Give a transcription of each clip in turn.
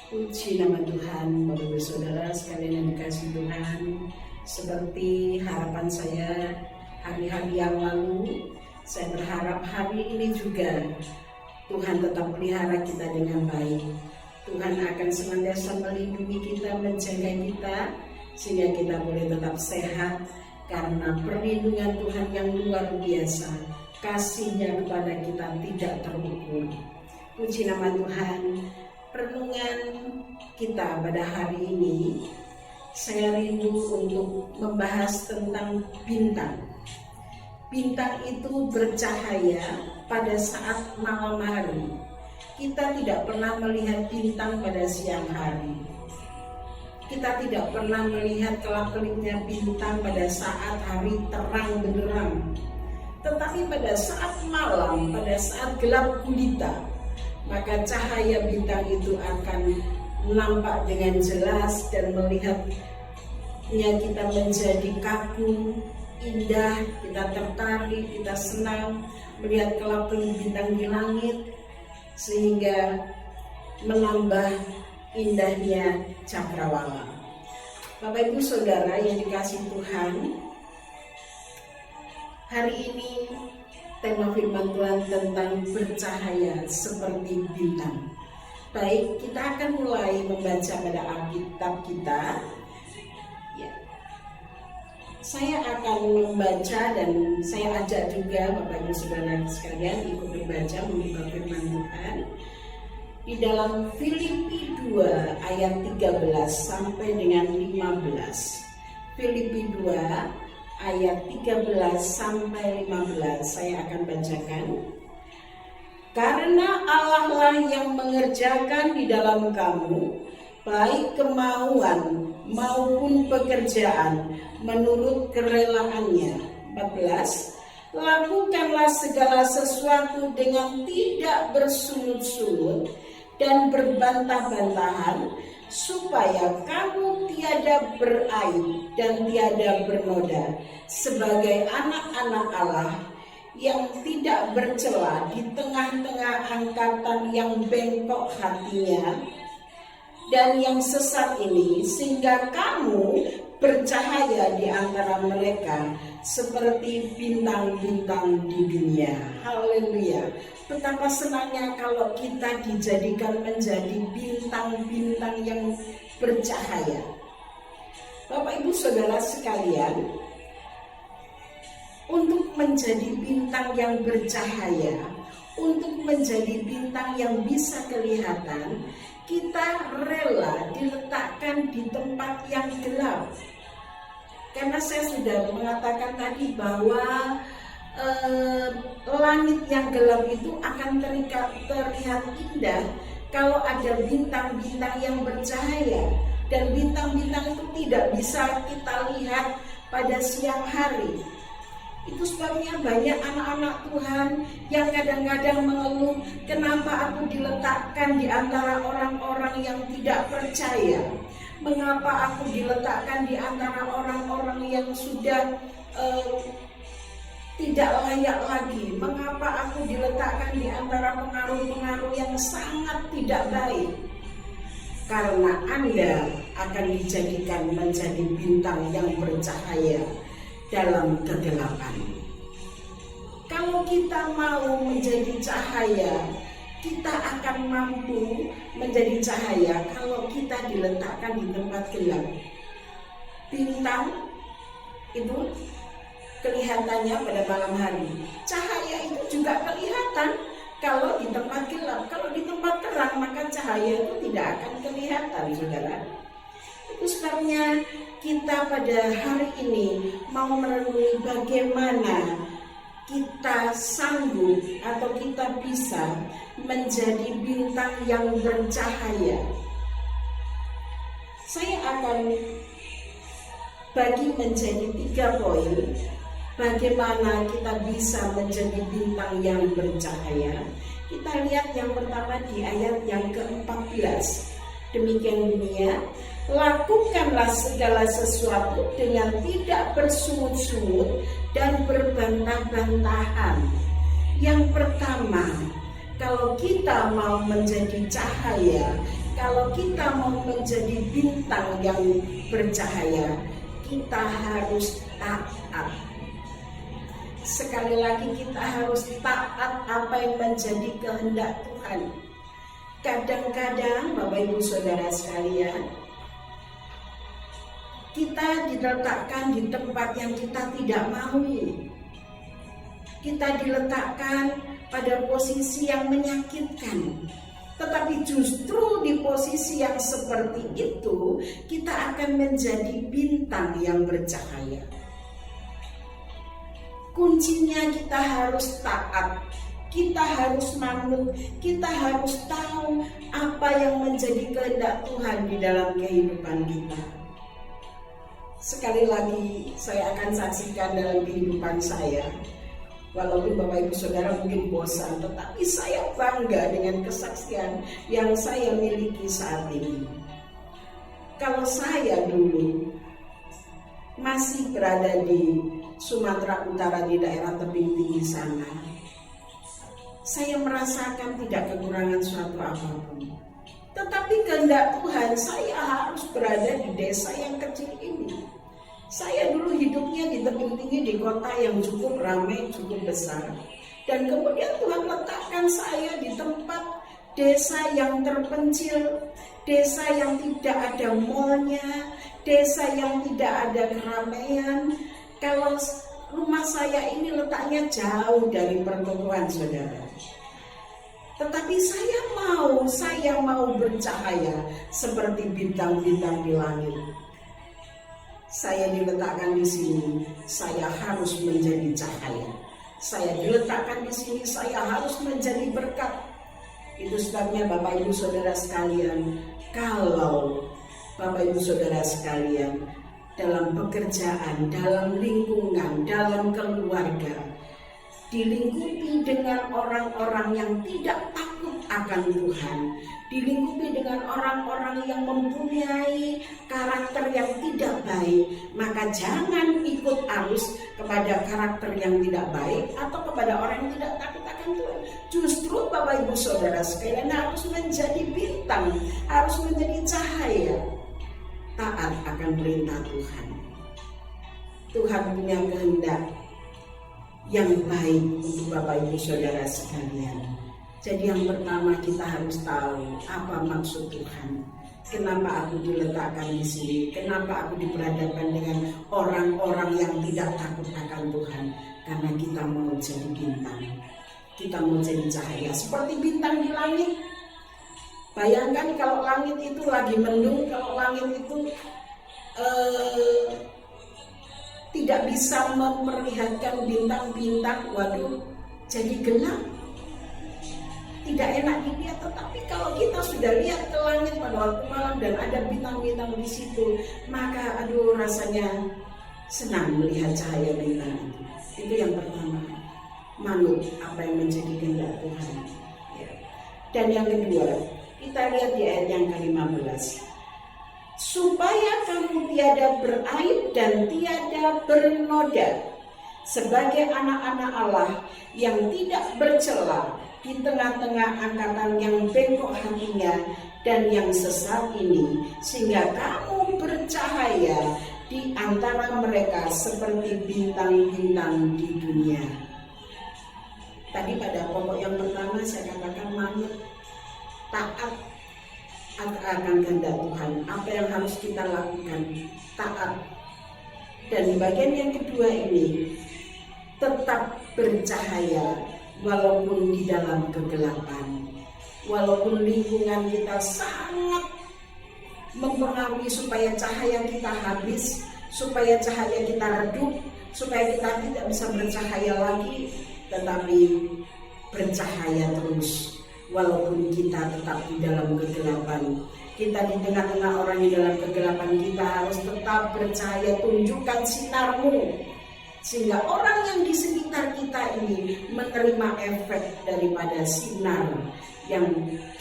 Puji nama Tuhan, Bapak Ibu Saudara sekalian yang dikasihi Tuhan. Seperti harapan saya hari-hari yang lalu, saya berharap hari ini juga Tuhan tetap pelihara kita dengan baik. Tuhan akan senantiasa melindungi kita, menjaga kita, sehingga kita boleh tetap sehat karena perlindungan Tuhan yang luar biasa. Kasih-Nya kepada kita tidak terukur. Puji nama Tuhan. Renungan kita pada hari ini, saya rindu untuk membahas tentang bintang. Bintang itu bercahaya pada saat malam hari. Kita tidak pernah melihat bintang pada siang hari. Kita tidak pernah melihat kelap-kelipnya bintang pada saat hari terang benderang. Tetapi pada saat malam, pada saat gelap gulita, maka cahaya bintang itu akan nampak dengan jelas dan melihatnya kita menjadi kagum, indah, kita tertarik, kita senang melihat kelap-kelip bintang di langit sehingga menambah indahnya cakrawala. Bapak Ibu Saudara yang dikasihi Tuhan, hari ini tema firman Tuhan tentang bercahaya seperti bintang. Baik, kita akan mulai membaca pada Alkitab kita. Ya. Saya akan membaca dan saya ajak juga Bapak Ibu Saudara sekalian ikut membaca membuka firman Tuhan di dalam Filipi 2 ayat 13 sampai dengan 15. Filipi 2 ayat 13 sampai 15 saya akan bacakan. Karena Allah lah yang mengerjakan di dalam kamu baik kemauan maupun pekerjaan menurut kerelaannya. 14. Lakukanlah segala sesuatu dengan tidak bersungut-sungut dan berbantah-bantahan, supaya kamu tiada beraib dan tiada bernoda sebagai anak-anak Allah yang tidak bercela di tengah-tengah angkatan yang bengkok hatinya dan yang sesat ini, sehingga kamu bercahaya di antara mereka seperti bintang-bintang di dunia. Haleluya. Betapa senangnya kalau kita dijadikan menjadi bintang-bintang yang bercahaya. Bapak Ibu Saudara sekalian, untuk menjadi bintang yang bercahaya, untuk menjadi bintang yang bisa kelihatan, kita rela diletakkan di tempat yang gelap. Karena saya sudah mengatakan tadi bahwa langit yang gelap itu akan terlihat indah kalau ada bintang-bintang yang bercahaya, dan bintang-bintang itu tidak bisa kita lihat pada siang hari. Itu sebabnya banyak anak-anak Tuhan yang kadang-kadang mengeluh, kenapa aku diletakkan di antara orang-orang yang tidak percaya? Mengapa aku diletakkan di antara orang-orang yang sudah tidak layak lagi? Mengapa aku diletakkan di antara pengaruh-pengaruh yang sangat tidak baik? Karena Anda akan dijadikan menjadi bintang yang bercahaya dalam kegelapan. Kalau kita mau menjadi cahaya, kita akan mampu menjadi cahaya kalau kita diletakkan di tempat gelap. Bintang itu kelihatannya pada malam hari. Cahaya itu juga kelihatan kalau di tempat gelap. Kalau di tempat terang, maka cahaya itu tidak akan kelihatan, saudara. Itu sebabnya kita pada hari ini mau merenungi bagaimana kita sanggup atau kita bisa menjadi bintang yang bercahaya. Saya akan bagi menjadi 3 poin bagaimana kita bisa menjadi bintang yang bercahaya. Kita lihat yang pertama di ayat yang ke-14. Demikian bunyinya, lakukanlah segala sesuatu dengan tidak bersungut-sungut dan berbantah-bantahan. Yang pertama, kalau kita mau menjadi cahaya, Kalau kita mau menjadi bintang yang bercahaya, kita harus taat. Sekali lagi, kita harus taat apa yang menjadi kehendak Tuhan. Kadang-kadang Bapak Ibu Saudara sekalian, kita diletakkan di tempat yang kita tidak mau. Kita diletakkan pada posisi yang menyakitkan. Tetapi justru di posisi yang seperti itu, kita akan menjadi bintang yang bercahaya. Kuncinya kita harus taat, kita harus manut, kita harus tahu apa yang menjadi kehendak Tuhan di dalam kehidupan kita. Sekali lagi saya akan saksikan dalam kehidupan saya, walaupun Bapak Ibu Saudara mungkin bosan, tetapi saya bangga dengan kesaksian yang saya miliki saat ini. Kalau saya dulu masih berada di Sumatera Utara, di daerah tebing tinggi sana, saya merasakan tidak kekurangan suatu apapun. Tetapi kehendak Tuhan, saya harus berada di desa yang kecil ini. Saya dulu hidupnya di tebing tinggi, di kota yang cukup ramai, cukup besar. Dan kemudian Tuhan letakkan saya di tempat desa yang terpencil, desa yang tidak ada mallnya, desa yang tidak ada keramaian. Kalau rumah saya ini letaknya jauh dari pertokoan, saudara. Tetapi saya mau bercahaya seperti bintang-bintang di langit. Saya diletakkan di sini, saya harus menjadi cahaya. Saya diletakkan di sini, saya harus menjadi berkat. Itu sebabnya Bapak Ibu Saudara sekalian, kalau Bapak Ibu Saudara sekalian dalam pekerjaan, dalam lingkungan, dalam keluarga, dilingkupi dengan orang-orang yang tidak takut akan Tuhan, dilingkupi dengan orang-orang yang mempunyai karakter yang tidak baik, maka jangan ikut arus kepada karakter yang tidak baik atau kepada orang yang tidak takut akan Tuhan. Justru Bapak Ibu Saudara sekalian harus menjadi bintang, harus menjadi cahaya, taat akan perintah Tuhan. Tuhan punya kehendak yang baik untuk Bapak Ibu Saudara sekalian. Jadi yang pertama kita harus tahu apa maksud Tuhan. Kenapa aku diletakkan di sini? Kenapa aku diperhadapkan dengan orang-orang yang tidak takut akan Tuhan? Karena kita mau jadi bintang. Kita mau jadi cahaya seperti bintang di langit. Bayangkan kalau langit itu lagi mendung, kalau langit itu tidak bisa memperlihatkan bintang-bintang, waduh, jadi gelap. Tidak enak dilihat, tetapi kalau kita sudah lihat ke langit pada waktu malam dan ada bintang-bintang di situ, maka aduh rasanya senang melihat cahaya bintang itu. Itu yang pertama, manut apa yang menjadi kehendak Tuhan. Ya. Dan yang kedua, kita lihat di ayat yang ke-15. Supaya kamu tiada beraib dan tiada bernoda, sebagai anak-anak Allah yang tidak bercela di tengah-tengah angkatan yang bengkok hatinya dan yang sesat ini, sehingga kamu bercahaya di antara mereka seperti bintang-bintang di dunia. Tadi pada pokok yang pertama saya katakan manut, taat akan kehendak Tuhan. Apa yang harus kita lakukan? Taat. Dan di bagian yang kedua ini, tetap bercahaya walaupun di dalam kegelapan, walaupun lingkungan kita sangat mempengaruhi supaya cahaya kita habis, supaya cahaya kita redup, supaya kita tidak bisa bercahaya lagi, tetapi bercahaya terus walaupun kita tetap di dalam kegelapan. Kita di tengah-tengah orang di dalam kegelapan, kita harus tetap bercahaya. Tunjukkan sinarmu, sehingga orang yang di sekitar kita ini menerima efek daripada sinar yang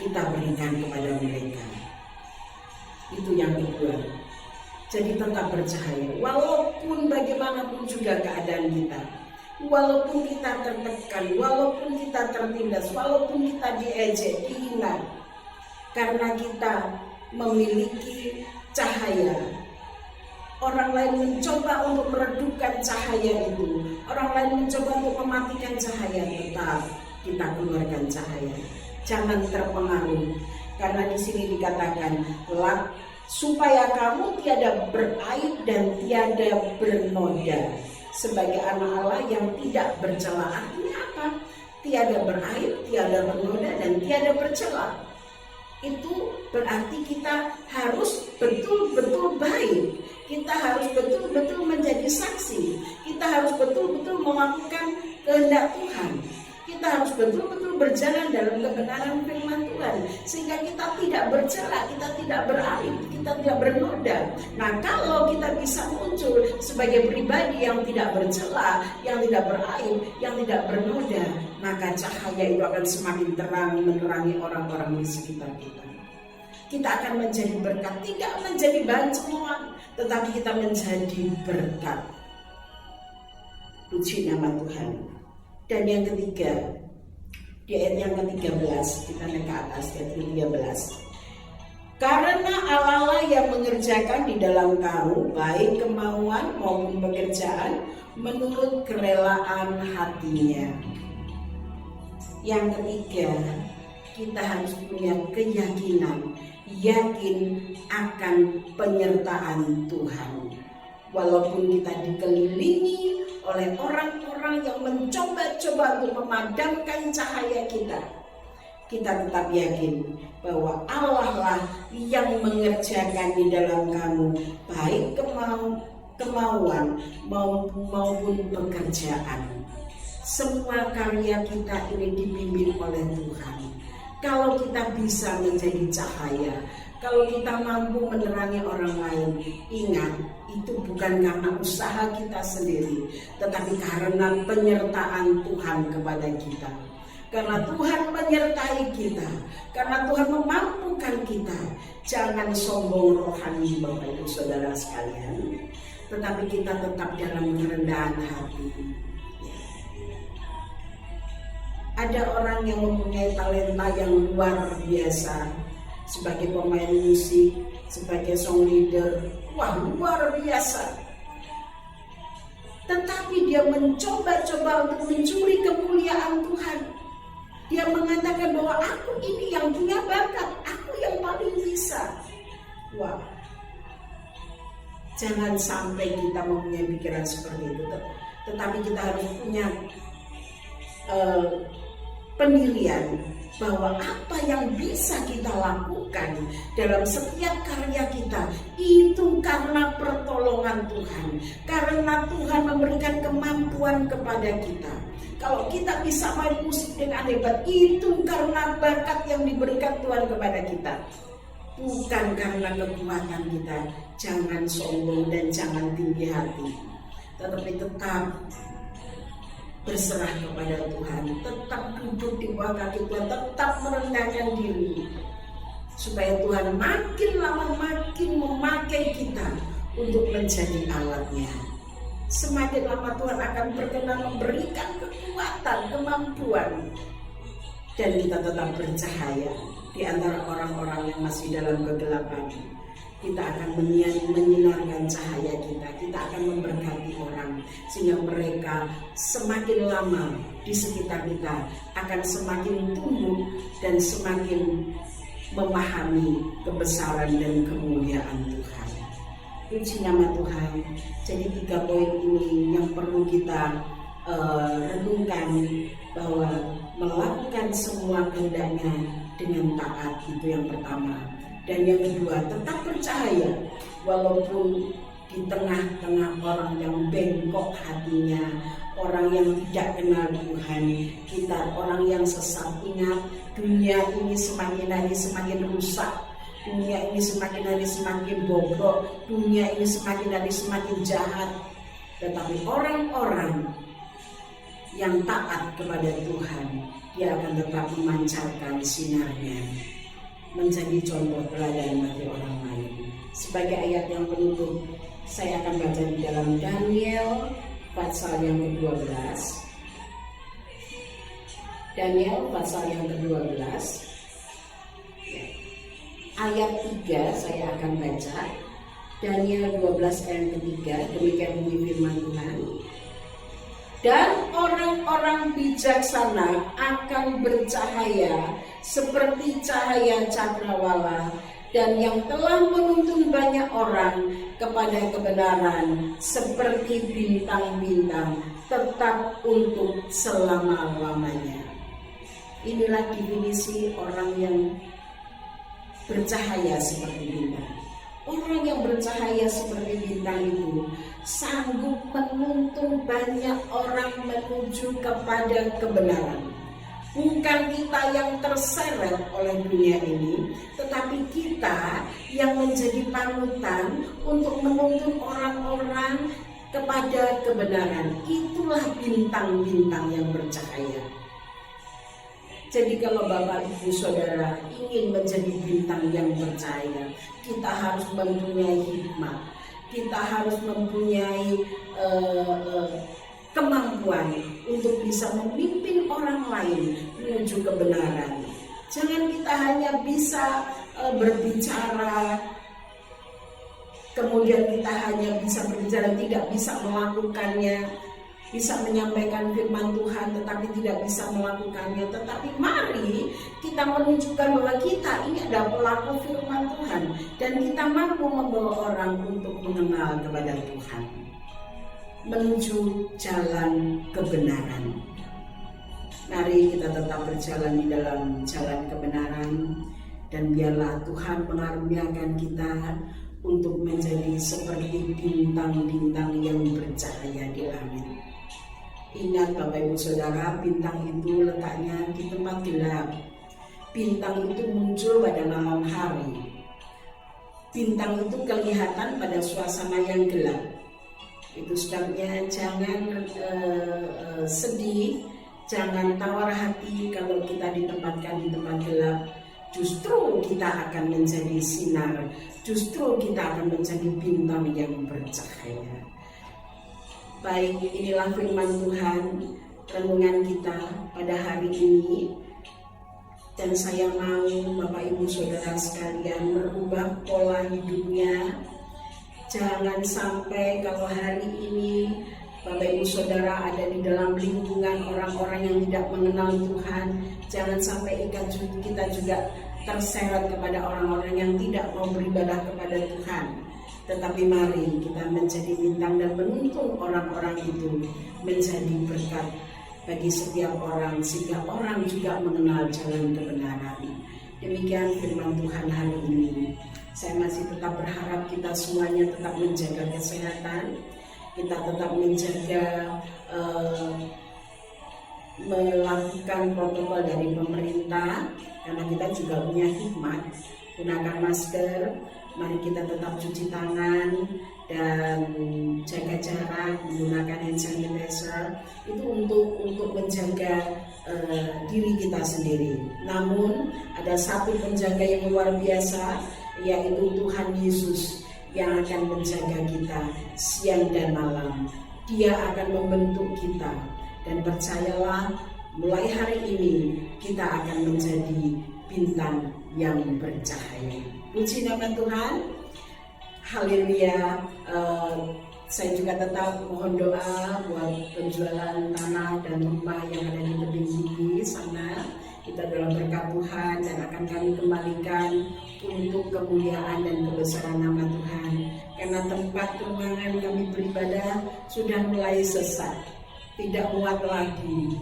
kita berikan kepada mereka. Itu yang kedua. Jadi tetap bercahaya walaupun bagaimanapun juga keadaan kita, walaupun kita tertekan, walaupun kita tertindas, walaupun kita diejek, dihina. karena kita memiliki cahaya. Orang lain mencoba untuk meredupkan cahaya itu, orang lain mencoba untuk mematikan cahaya, tetap kita keluarkan cahaya. Jangan terpengaruh, karena di sini dikatakan supaya kamu tiada beraib dan tiada bernoda sebagai anak Allah yang tidak bercela. Artinya apa? Tiada beraib, tiada bernoda, dan tiada bercela. Itu berarti kita harus betul-betul baik. Kita harus betul-betul menjadi saksi. Kita harus betul-betul melakukan kehendak Tuhan. Kita harus betul-betul berjalan dalam kebenaran firman Tuhan, sehingga kita tidak bercela, kita tidak beraib, kita tidak bernoda. Nah, kalau kita bisa muncul sebagai pribadi yang tidak bercela, yang tidak beraib, yang tidak bernoda, maka cahaya itu akan semakin terang menerangi orang-orang di sekitar kita. Kita akan menjadi berkat, tidak menjadi bahan cemoohan, tetapi kita menjadi berkat. Puji nama Tuhan. Dan yang ketiga, di ayat yang ke-13, kita naik ke atas, ayat ke-13. Karena Allah yang mengerjakan di dalam kamu baik kemauan maupun pekerjaan menurut kerelaan hatinya. Yang ketiga, kita harus punya keyakinan, yakin akan penyertaan Tuhan. Walaupun kita dikelilingi oleh orang-orang yang mencoba-coba untuk memadamkan cahaya kita, kita tetap yakin bahwa Allah lah yang mengerjakan di dalam kamu baik kemauan maupun pekerjaan. Semua karya kita ini dipimpin oleh Tuhan. Kalau kita bisa menjadi cahaya, kalau kita mampu menerangi orang lain, ingat, itu bukan karena usaha kita sendiri, tetapi karena penyertaan Tuhan kepada kita. Karena Tuhan menyertai kita, karena Tuhan memampukan kita. Jangan sombong rohani Bapak Ibu Saudara sekalian, tetapi kita tetap dalam kerendahan hati. Ada orang yang mempunyai talenta yang luar biasa, sebagai pemain musik, sebagai song leader, wah luar biasa. Tetapi dia mencoba-coba untuk mencuri kemuliaan Tuhan. Dia mengatakan bahwa aku ini yang punya bakat, aku yang paling bisa. Wah, jangan sampai kita mempunyai pikiran seperti itu. Tetapi kita harus punya pendirian bahwa apa yang bisa kita lakukan dalam setiap karya kita itu karena pertolongan Tuhan, karena Tuhan memberikan kemampuan kepada kita. Kalau kita bisa main musik dengan hebat, itu karena bakat yang diberikan Tuhan kepada kita, bukan karena kekuatan kita. Jangan sombong dan jangan tinggi hati, tetapi tetap berserah kepada Tuhan, tetap duduk di bawah kaki Tuhan, tetap merendahkan diri, supaya Tuhan makin lama makin memakai kita untuk menjadi alatnya. Semakin lama Tuhan akan berkenan memberikan kekuatan, kemampuan, dan kita tetap bercahaya di antara orang-orang yang masih dalam kegelapan. Kita akan menyinarkan cahaya kita akan memberkati orang, sehingga mereka semakin lama di sekitar kita akan semakin tumbuh dan semakin memahami kebesaran dan kemuliaan Tuhan. Puji nama Tuhan. Jadi 3 poin ini yang perlu kita renungkan, bahwa melakukan semua kehendaknya dengan taat, itu yang pertama. Dan yang kedua, tetap percaya walaupun di tengah-tengah orang yang bengkok hatinya, orang yang tidak kenal Tuhan, kita orang yang sesat. Ingat, dunia ini semakin hari semakin rusak, dunia ini semakin hari semakin bobrok, dunia ini semakin hari semakin jahat. Tetapi orang-orang yang taat kepada Tuhan, dia akan tetap memancarkan sinarnya, menjadi contoh teladan bagi orang lain. Sebagai ayat yang penutup, saya akan baca di dalam Daniel pasal yang ke-12. Daniel pasal yang ke-12. ayat 3 saya akan baca. Daniel 12 ayat ketiga, demikian bunyi firman Tuhan. Dan orang-orang bijaksana akan bercahaya seperti cahaya cakrawala, dan yang telah menuntun banyak orang kepada kebenaran seperti bintang-bintang tetap untuk selama-lamanya. Inilah definisi orang yang bercahaya seperti bintang. Orang yang bercahaya seperti bintang itu sanggup menuntun banyak orang menuju kepada kebenaran. Bukan kita yang terseret oleh dunia ini, tetapi kita yang menjadi panutan untuk menuntun orang-orang kepada kebenaran. Itulah bintang-bintang yang bercahaya. Jadi kalau Bapak Ibu Saudara ingin menjadi bintang yang bercahaya, kita harus mempunyai hikmat, kita harus mempunyai kemampuan untuk bisa memimpin orang lain menuju kebenaran. Jangan kita hanya bisa berbicara, kemudian kita hanya bisa berbicara, tidak bisa melakukannya. Bisa menyampaikan firman Tuhan tetapi tidak bisa melakukannya. Tetapi mari kita menunjukkan bahwa kita ini adalah pelaku firman Tuhan, dan kita mampu membawa orang untuk mengenal kepada Tuhan, menuju jalan kebenaran. Mari kita tetap berjalan di dalam jalan kebenaran, dan biarlah Tuhan mengaruniakan kita untuk menjadi seperti bintang-bintang yang bercahaya di langit. Ingat Bapak Ibu Saudara, bintang itu letaknya di tempat gelap. Bintang itu muncul pada malam hari. Bintang itu kelihatan pada suasana yang gelap. Itu sebabnya jangan sedih, jangan tawar hati kalau kita ditempatkan di tempat gelap. Justru kita akan menjadi sinar, justru kita akan menjadi bintang yang bercahaya. Baik, inilah firman Tuhan, renungan kita pada hari ini. Dan saya mau Bapak Ibu Saudara sekalian merubah pola hidupnya. Jangan sampai kalau hari ini Bapak Ibu Saudara ada di dalam lingkungan orang-orang yang tidak mengenal Tuhan, jangan sampai kita juga terseret kepada orang-orang yang tidak mau beribadah kepada Tuhan. Tetapi mari kita menjadi bintang dan menuntun orang-orang itu menjadi berkat bagi setiap orang, sehingga orang juga mengenal jalan kebenaran. Demikian firman Tuhan hari ini. Saya masih tetap berharap kita semuanya tetap menjaga kesehatan, kita tetap menjaga melakukan protokol dari pemerintah, karena kita juga punya hikmat. Gunakan masker, mari kita tetap cuci tangan dan jaga jarak, menggunakan hand sanitizer. Itu untuk menjaga diri kita sendiri. Namun ada satu penjaga yang luar biasa, yaitu Tuhan Yesus, yang akan menjaga kita siang dan malam. Dia akan membentuk kita, dan percayalah, mulai hari ini kita akan menjadi bintang yang bercahaya. Puji nama Tuhan. Haleluya. Saya juga tetap mohon doa buat penjualan tanah dan rumah yang ada di tebing tinggi sana. Kita dalam berkat Tuhan, dan akan kami kembalikan untuk kemuliaan dan kebesaran nama Tuhan. Karena tempat ruangan kami beribadah sudah mulai sesak, tidak muat lagi.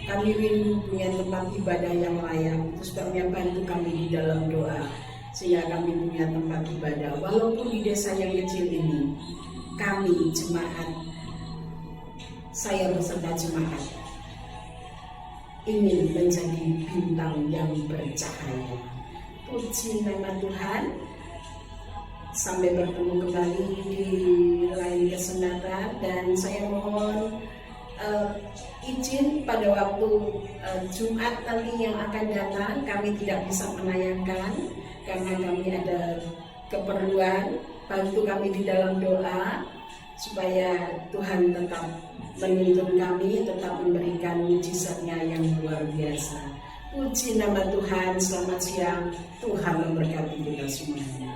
Kami rindu punya tempat ibadah yang layak. Itu sebabnya bantu kami di dalam doa, sehingga kami punya tempat ibadah. Walaupun di desa yang kecil ini, kami jemaat, saya beserta jemaat, ingin menjadi bintang yang bercahaya. Puji nama Tuhan. Sampai bertemu kembali di lain kesempatan, dan saya mohon izin pada waktu Jumat nanti yang akan datang kami tidak bisa menayangkan karena kami ada keperluan. Bantu kami di dalam doa supaya Tuhan tetap menuntun kami, tetap memberikan mujizatnya yang luar biasa. Puji nama Tuhan, selamat siang. Tuhan memberkati kita semuanya.